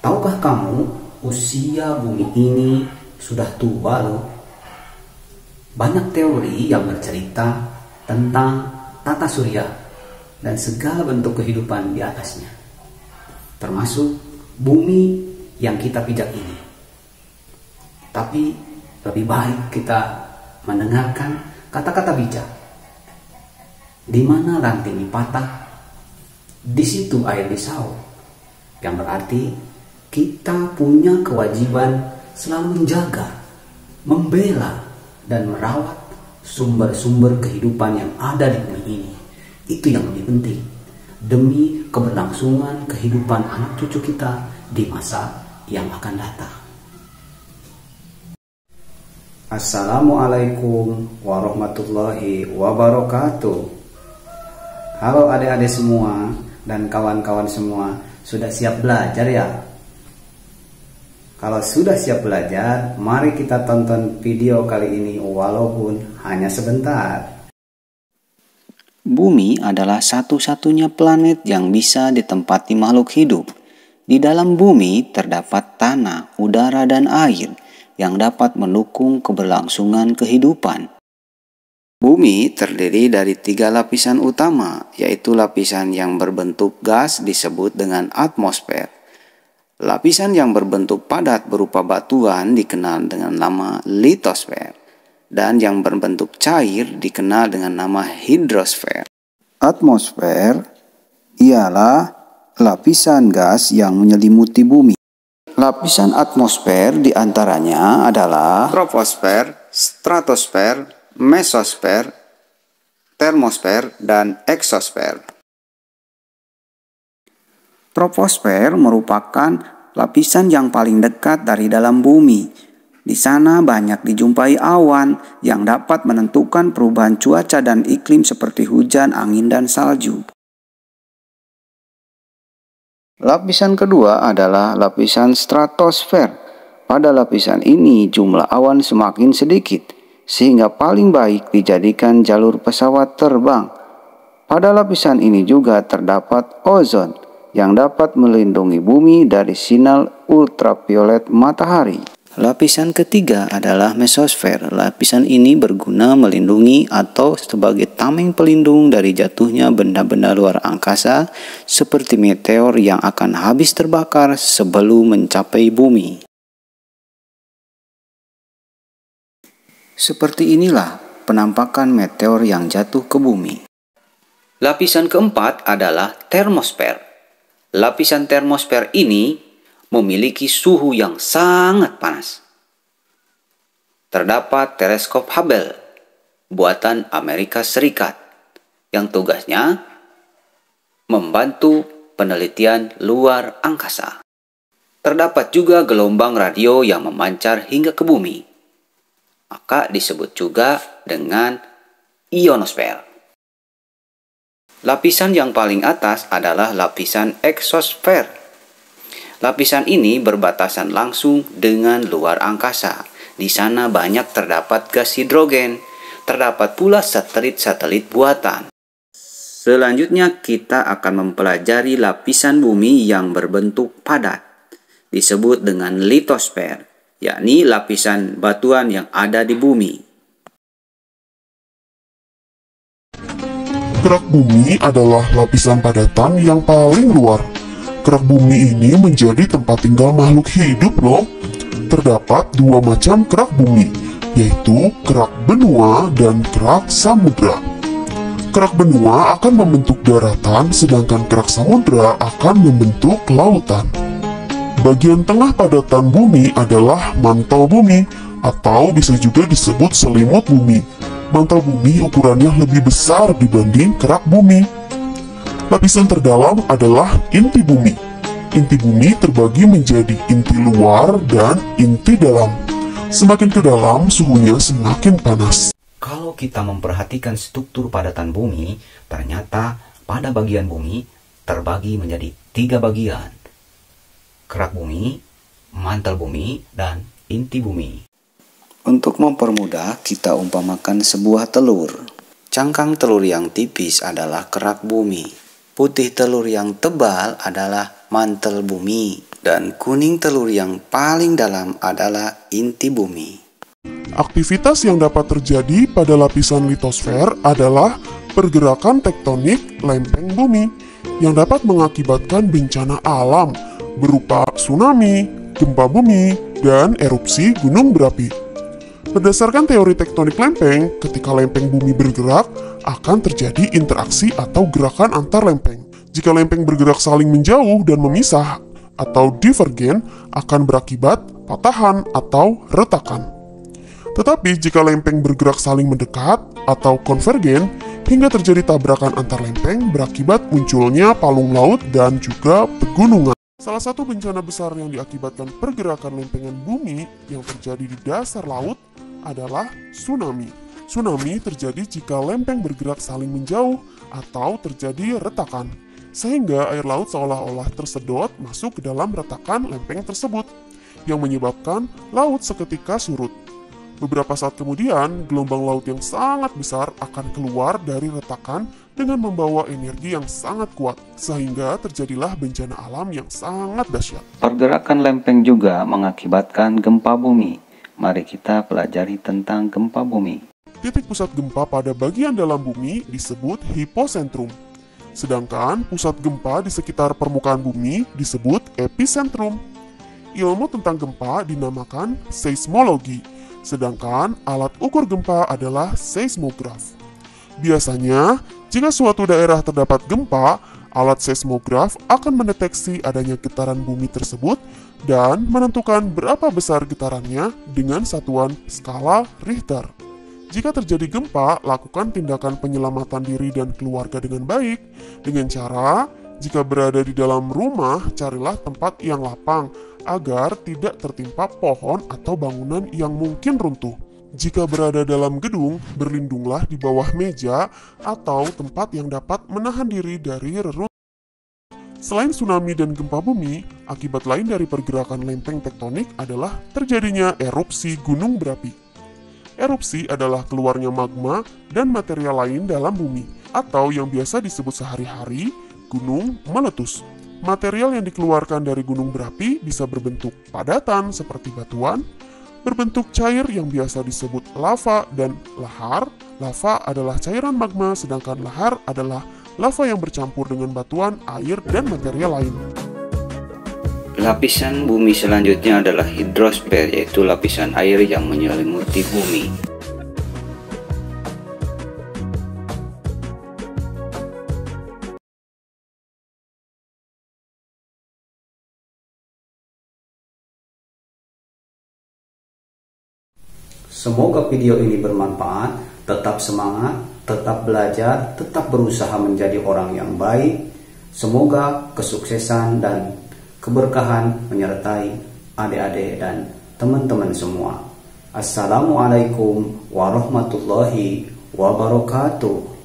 Tahukah kamu usia bumi ini sudah tua loh? Banyak teori yang bercerita tentang tata surya dan segala bentuk kehidupan di atasnya, termasuk bumi yang kita pijak ini. Tapi lebih baik kita mendengarkan kata-kata bijak. Di mana ranting patah, di situ air disaut. Yang berarti kita punya kewajiban selalu menjaga, membela, dan merawat sumber-sumber kehidupan yang ada di bumi ini. Itu yang lebih penting demi keberlangsungan kehidupan anak cucu kita di masa yang akan datang. Assalamualaikum warahmatullahi wabarakatuh. Halo adik-adik semua dan kawan-kawan semua, sudah siap belajar ya? Kalau sudah siap belajar, mari kita tonton video kali ini walaupun hanya sebentar. Bumi adalah satu-satunya planet yang bisa ditempati makhluk hidup. Di dalam bumi terdapat tanah, udara, dan air yang dapat mendukung keberlangsungan kehidupan. Bumi terdiri dari 3 lapisan utama, yaitu lapisan yang berbentuk gas disebut dengan atmosfer. Lapisan yang berbentuk padat berupa batuan dikenal dengan nama litosfer, dan yang berbentuk cair dikenal dengan nama hidrosfer. Atmosfer ialah lapisan gas yang menyelimuti bumi. Lapisan atmosfer diantaranya adalah troposfer, stratosfer, mesosfer, termosfer, dan eksosfer. Troposfer merupakan lapisan yang paling dekat dari dalam bumi. Di sana banyak dijumpai awan yang dapat menentukan perubahan cuaca dan iklim seperti hujan, angin, dan salju. Lapisan kedua adalah lapisan stratosfer. Pada lapisan ini jumlah awan semakin sedikit, sehingga paling baik dijadikan jalur pesawat terbang. Pada lapisan ini juga terdapat ozon yang dapat melindungi bumi dari sinar ultraviolet matahari. Lapisan ketiga adalah mesosfer. Lapisan ini berguna melindungi atau sebagai tameng pelindung dari jatuhnya benda-benda luar angkasa seperti meteor yang akan habis terbakar sebelum mencapai bumi. Seperti inilah penampakan meteor yang jatuh ke bumi. Lapisan keempat adalah termosfer. Lapisan termosfer ini memiliki suhu yang sangat panas. Terdapat teleskop Hubble buatan Amerika Serikat yang tugasnya membantu penelitian luar angkasa. Terdapat juga gelombang radio yang memancar hingga ke bumi. Maka disebut juga dengan ionosfer. Lapisan yang paling atas adalah lapisan eksosfer. Lapisan ini berbatasan langsung dengan luar angkasa. Di sana banyak terdapat gas hidrogen. Terdapat pula satelit-satelit buatan. Selanjutnya kita akan mempelajari lapisan bumi yang berbentuk padat. Disebut dengan litosfer, yakni lapisan batuan yang ada di bumi. Kerak bumi adalah lapisan padatan yang paling luar. Kerak bumi ini menjadi tempat tinggal makhluk hidup loh. Terdapat 2 macam kerak bumi, yaitu kerak benua dan kerak samudra. Kerak benua akan membentuk daratan, sedangkan kerak samudra akan membentuk lautan. Bagian tengah padatan bumi adalah mantel bumi, atau bisa juga disebut selimut bumi. Mantel bumi ukurannya lebih besar dibanding kerak bumi. Lapisan terdalam adalah inti bumi. Inti bumi terbagi menjadi inti luar dan inti dalam. Semakin ke dalam, suhunya semakin panas. Kalau kita memperhatikan struktur padatan bumi, ternyata pada bagian bumi terbagi menjadi 3 bagian. Kerak bumi, mantel bumi, dan inti bumi. Untuk mempermudah, kita umpamakan sebuah telur. Cangkang telur yang tipis adalah kerak bumi. Putih telur yang tebal adalah mantel bumi, dan kuning telur yang paling dalam adalah inti bumi. Aktivitas yang dapat terjadi pada lapisan litosfer adalah pergerakan tektonik lempeng bumi yang dapat mengakibatkan bencana alam berupa tsunami, gempa bumi, dan erupsi gunung berapi. Berdasarkan teori tektonik lempeng, ketika lempeng bumi bergerak, akan terjadi interaksi atau gerakan antar lempeng. Jika lempeng bergerak saling menjauh dan memisah atau divergen, akan berakibat patahan atau retakan. Tetapi jika lempeng bergerak saling mendekat atau konvergen, hingga terjadi tabrakan antar lempeng berakibat munculnya palung laut dan juga pegunungan. Salah satu bencana besar yang diakibatkan pergerakan lempengan bumi yang terjadi di dasar laut adalah tsunami. Tsunami terjadi jika lempeng bergerak saling menjauh atau terjadi retakan, sehingga air laut seolah-olah tersedot masuk ke dalam retakan lempeng tersebut, yang menyebabkan laut seketika surut. Beberapa saat kemudian, gelombang laut yang sangat besar akan keluar dari retakan dengan membawa energi yang sangat kuat, sehingga terjadilah bencana alam yang sangat dahsyat. Pergerakan lempeng juga mengakibatkan gempa bumi. Mari kita pelajari tentang gempa bumi. Titik pusat gempa pada bagian dalam bumi disebut hiposentrum, sedangkan pusat gempa di sekitar permukaan bumi disebut epicentrum. Ilmu tentang gempa dinamakan seismologi, sedangkan alat ukur gempa adalah seismograf. Biasanya, jika suatu daerah terdapat gempa, alat seismograf akan mendeteksi adanya getaran bumi tersebut dan menentukan berapa besar getarannya dengan satuan skala Richter. Jika terjadi gempa, lakukan tindakan penyelamatan diri dan keluarga dengan baik, dengan cara, jika berada di dalam rumah, carilah tempat yang lapang agar tidak tertimpa pohon atau bangunan yang mungkin runtuh. Jika berada dalam gedung, berlindunglah di bawah meja atau tempat yang dapat menahan diri dari reruntuhan. Selain tsunami dan gempa bumi, akibat lain dari pergerakan lempeng tektonik adalah terjadinya erupsi gunung berapi. Erupsi adalah keluarnya magma dan material lain dalam bumi, atau yang biasa disebut sehari-hari gunung meletus. Material yang dikeluarkan dari gunung berapi bisa berbentuk padatan seperti batuan, berbentuk cair yang biasa disebut lava dan lahar. Lava adalah cairan magma, sedangkan lahar adalah lava yang bercampur dengan batuan, air, dan material lain. Lapisan bumi selanjutnya adalah hidrosfer, yaitu lapisan air yang menyelimuti bumi. Semoga video ini bermanfaat. Tetap semangat, tetap belajar, tetap berusaha menjadi orang yang baik. Semoga kesuksesan dan keberkahan menyertai adik-adik dan teman-teman semua. Assalamualaikum warahmatullahi wabarakatuh.